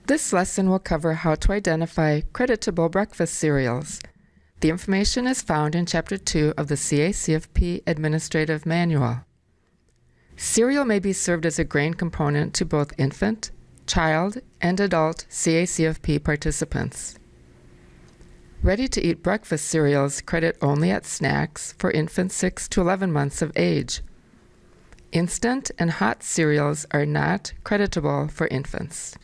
This lesson will cover how to identify creditable breakfast cereals. The information is found in Chapter 2 of the CACFP Administrative Manual. Cereal may be served as a grain component to both infant, child, and adult CACFP participants. Ready-to-eat breakfast cereals credit only at snacks for infants 6 to 11 months of age. Instant and hot cereals are not creditable for infants.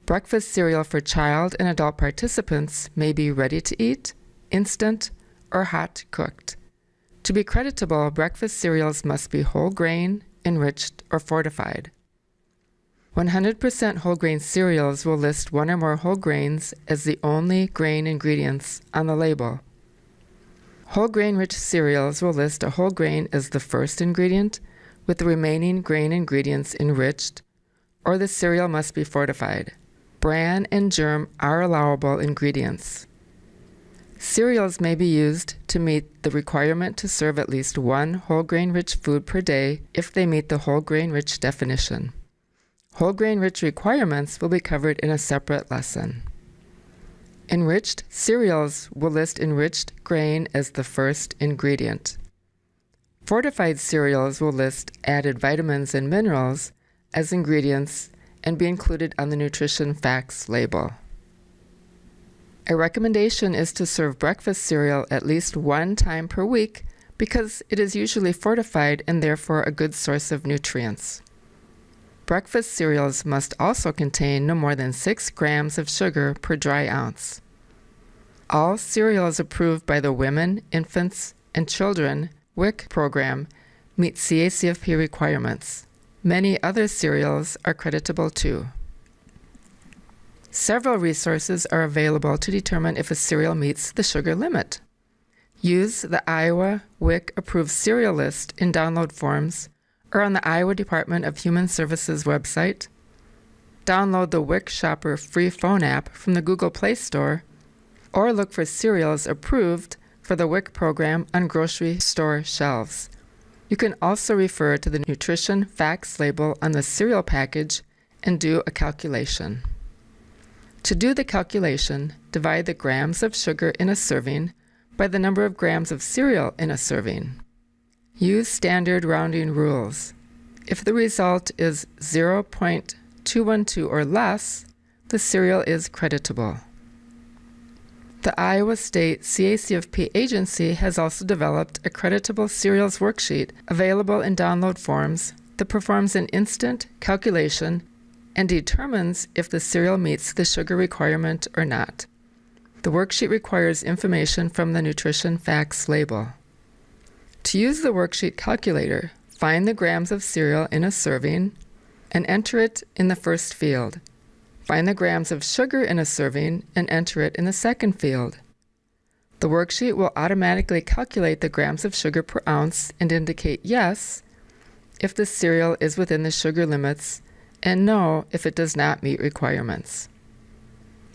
Breakfast cereal for child and adult participants may be ready-to-eat, instant, or hot cooked. To be creditable, breakfast cereals must be whole grain, enriched, or fortified. 100% whole grain cereals will list one or more whole grains as the only grain ingredients on the label. Whole grain-rich cereals will list a whole grain as the first ingredient, with the remaining grain ingredients enriched, or the cereal must be fortified. Bran and germ are allowable ingredients. Cereals may be used to meet the requirement to serve at least one whole grain-rich food per day if they meet the whole grain-rich definition. Whole grain-rich requirements will be covered in a separate lesson. Enriched cereals will list enriched grain as the first ingredient. Fortified cereals will list added vitamins and minerals as ingredients and be included on the nutrition facts label. A recommendation is to serve breakfast cereal at least one time per week because it is usually fortified and therefore a good source of nutrients. Breakfast cereals must also contain no more than 6 grams of sugar per dry ounce. All cereals approved by the Women, Infants, and Children WIC program meet CACFP requirements. Many other cereals are creditable too. Several resources are available to determine if a cereal meets the sugar limit. Use the Iowa WIC approved cereal list in download forms or on the Iowa Department of Human Services website. Download the WIC Shopper free phone app from the Google Play Store, or look for cereals approved for the WIC program on grocery store shelves. You can also refer to the nutrition facts label on the cereal package and do a calculation. To do the calculation, divide the grams of sugar in a serving by the number of grams of cereal in a serving. Use standard rounding rules. If the result is 0.212 or less, the cereal is creditable. The Iowa State CACFP agency has also developed a creditable cereals worksheet available in download forms that performs an instant calculation and determines if the cereal meets the sugar requirement or not. The worksheet requires information from the nutrition facts label. To use the worksheet calculator, find the grams of cereal in a serving and enter it in the first field. Find the grams of sugar in a serving and enter it in the second field. The worksheet will automatically calculate the grams of sugar per ounce and indicate yes if the cereal is within the sugar limits and no if it does not meet requirements.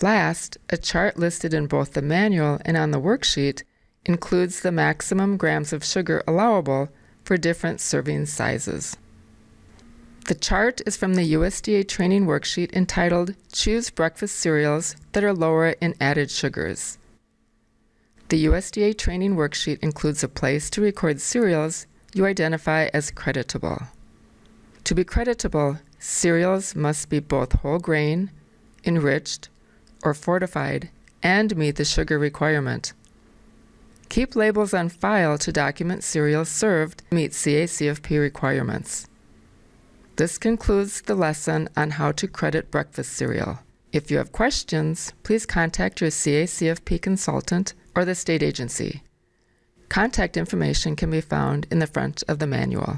Last, a chart listed in both the manual and on the worksheet includes the maximum grams of sugar allowable for different serving sizes. The chart is from the USDA training worksheet entitled Choose Breakfast Cereals that are lower in added sugars. The USDA training worksheet includes a place to record cereals you identify as creditable. To be creditable, cereals must be both whole grain, enriched, or fortified and meet the sugar requirement. Keep labels on file to document cereals served to meet CACFP requirements. This concludes the lesson on how to credit breakfast cereal. If you have questions, please contact your CACFP consultant or the state agency. Contact information can be found in the front of the manual.